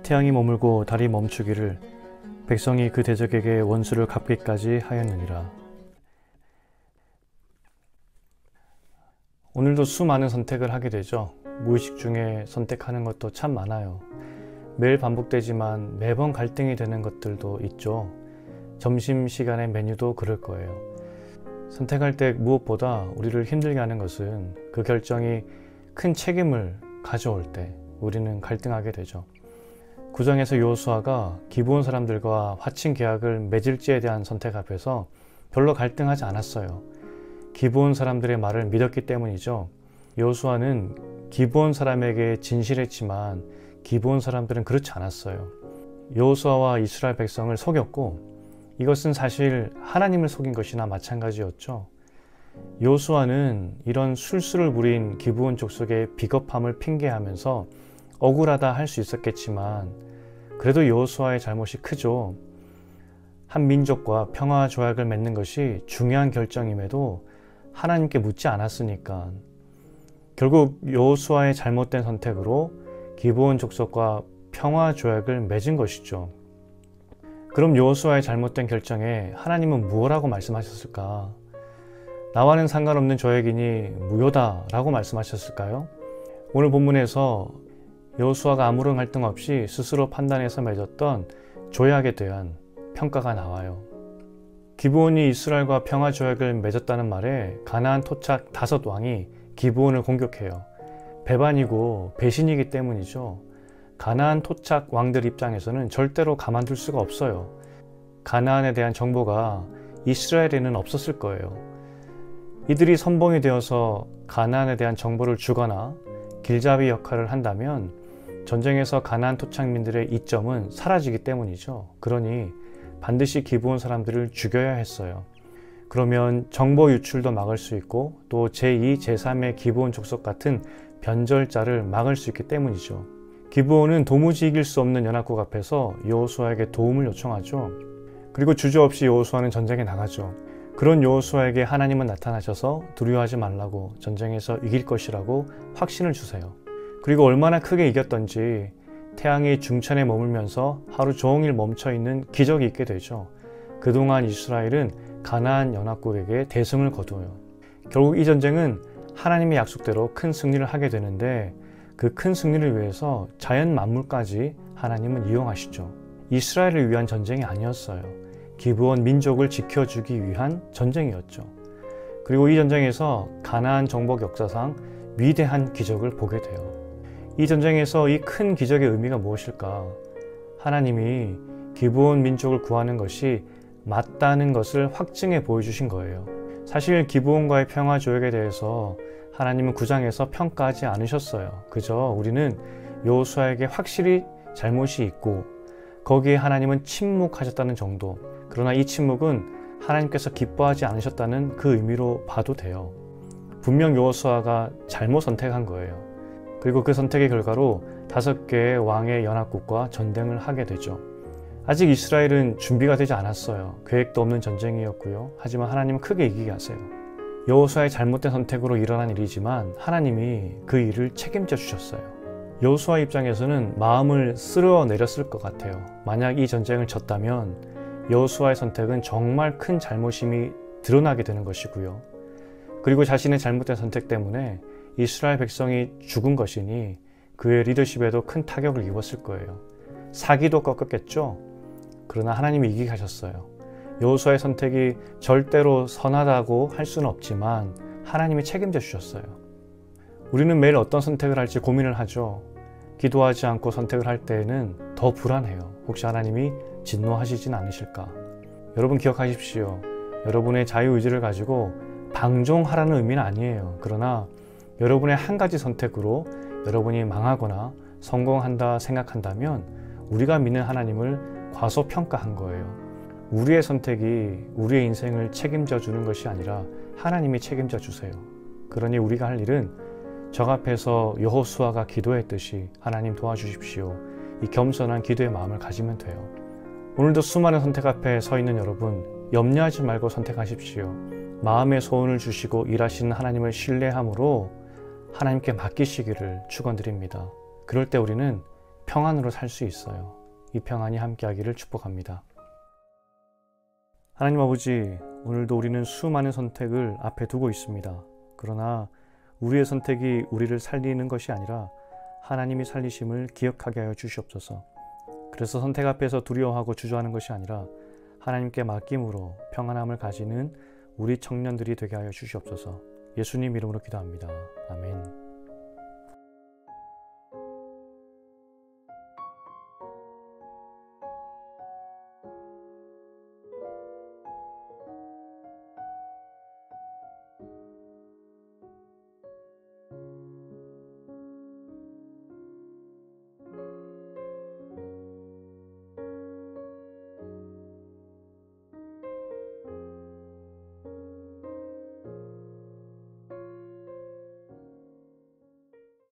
태양이 머물고 달이 멈추기를 백성이 그 대적에게 원수를 갚기까지 하였느니라. 오늘도 수많은 선택을 하게 되죠. 무의식 중에 선택하는 것도 참 많아요. 매일 반복되지만 매번 갈등이 되는 것들도 있죠. 점심시간의 메뉴도 그럴 거예요. 선택할 때 무엇보다 우리를 힘들게 하는 것은 그 결정이 큰 책임을 가져올 때 우리는 갈등하게 되죠. 구정에서 여호수아가 기브온 사람들과 화친 계약을 맺을지에 대한 선택 앞에서 별로 갈등하지 않았어요. 기브온 사람들의 말을 믿었기 때문이죠. 여호수아는 기브온 사람에게 진실했지만 기브온 사람들은 그렇지 않았어요. 여호수아와 이스라엘 백성을 속였고 이것은 사실 하나님을 속인 것이나 마찬가지였죠. 여호수아는 이런 술수를 부린 기브온 족속의 비겁함을 핑계하면서 억울하다 할 수 있었겠지만 그래도 여호수아의 잘못이 크죠. 한 민족과 평화 조약을 맺는 것이 중요한 결정임에도 하나님께 묻지 않았으니까 결국 여호수아의 잘못된 선택으로 기브온 족속과 평화 조약을 맺은 것이죠. 그럼 여호수아의 잘못된 결정에 하나님은 무엇라고 말씀하셨을까? 나와는 상관없는 조약이니 무효다라고 말씀하셨을까요? 오늘 본문에서 여호수아가 아무런 갈등 없이 스스로 판단해서 맺었던 조약에 대한 평가가 나와요. 기브온이 이스라엘과 평화 조약을 맺었다는 말에 가나안 토착 5왕이 기브온을 공격해요. 배반이고 배신이기 때문이죠. 가나안 토착 왕들 입장에서는 절대로 가만둘 수가 없어요. 가나안에 대한 정보가 이스라엘에는 없었을 거예요. 이들이 선봉이 되어서 가나안에 대한 정보를 주거나 길잡이 역할을 한다면 전쟁에서 가나안 토착민들의 이점은 사라지기 때문이죠. 그러니 반드시 기브온 사람들을 죽여야 했어요. 그러면 정보 유출도 막을 수 있고 또 제2, 제3의 기브온 족속 같은 변절자를 막을 수 있기 때문이죠. 기브온은 도무지 이길 수 없는 연합국 앞에서 여호수아에게 도움을 요청하죠. 그리고 주저없이 여호수아는 전쟁에 나가죠. 그런 여호수아에게 하나님은 나타나셔서 두려워하지 말라고 전쟁에서 이길 것이라고 확신을 주세요. 그리고 얼마나 크게 이겼던지 태양이 중천에 머물면서 하루 종일 멈춰있는 기적이 있게 되죠. 그동안 이스라엘은 가나안 연합국에게 대승을 거두어요. 결국 이 전쟁은 하나님의 약속대로 큰 승리를 하게 되는데 그 큰 승리를 위해서 자연 만물까지 하나님은 이용하시죠. 이스라엘을 위한 전쟁이 아니었어요. 기브온 민족을 지켜주기 위한 전쟁이었죠. 그리고 이 전쟁에서 가나안 정복 역사상 위대한 기적을 보게 돼요. 이 전쟁에서 이 큰 기적의 의미가 무엇일까? 하나님이 기브온 민족을 구하는 것이 맞다는 것을 확증해 보여주신 거예요. 사실 기브온과의 평화 조약에 대해서 하나님은 9장에서 평가하지 않으셨어요. 그저 우리는 여호수아에게 확실히 잘못이 있고 거기에 하나님은 침묵하셨다는 정도. 그러나 이 침묵은 하나님께서 기뻐하지 않으셨다는 그 의미로 봐도 돼요. 분명 여호수아가 잘못 선택한 거예요. 그리고 그 선택의 결과로 5개의 왕의 연합국과 전쟁을 하게 되죠. 아직 이스라엘은 준비가 되지 않았어요. 계획도 없는 전쟁이었고요. 하지만 하나님은 크게 이기게 하세요. 여호수아의 잘못된 선택으로 일어난 일이지만 하나님이 그 일을 책임져 주셨어요. 여호수아 입장에서는 마음을 쓸어내렸을 것 같아요. 만약 이 전쟁을 졌다면 여호수아의 선택은 정말 큰 잘못임이 드러나게 되는 것이고요. 그리고 자신의 잘못된 선택 때문에 이스라엘 백성이 죽은 것이니 그의 리더십에도 큰 타격을 입었을 거예요. 사기도 꺾었겠죠. 그러나 하나님이 이기게 하셨어요. 여호수아의 선택이 절대로 선하다고 할 수는 없지만 하나님이 책임져 주셨어요. 우리는 매일 어떤 선택을 할지 고민을 하죠. 기도하지 않고 선택을 할 때에는 더 불안해요. 혹시 하나님이 진노하시진 않으실까? 여러분 기억하십시오. 여러분의 자유의지를 가지고 방종하라는 의미는 아니에요. 그러나 여러분의 한 가지 선택으로 여러분이 망하거나 성공한다 생각한다면 우리가 믿는 하나님을 과소평가한 거예요. 우리의 선택이 우리의 인생을 책임져 주는 것이 아니라 하나님이 책임져 주세요. 그러니 우리가 할 일은 적 앞에서 여호수아가 기도했듯이 하나님 도와주십시오. 이 겸손한 기도의 마음을 가지면 돼요. 오늘도 수많은 선택 앞에 서 있는 여러분, 염려하지 말고 선택하십시오. 마음의 소원을 주시고 일하시는 하나님을 신뢰함으로 하나님께 맡기시기를 축원드립니다. 그럴 때 우리는 평안으로 살 수 있어요. 이 평안이 함께하기를 축복합니다. 하나님 아버지, 오늘도 우리는 수많은 선택을 앞에 두고 있습니다. 그러나 우리의 선택이 우리를 살리는 것이 아니라 하나님이 살리심을 기억하게 하여 주시옵소서. 그래서 선택 앞에서 두려워하고 주저하는 것이 아니라 하나님께 맡김으로 평안함을 가지는 우리 청년들이 되게 하여 주시옵소서. 예수님 이름으로 기도합니다. 아멘.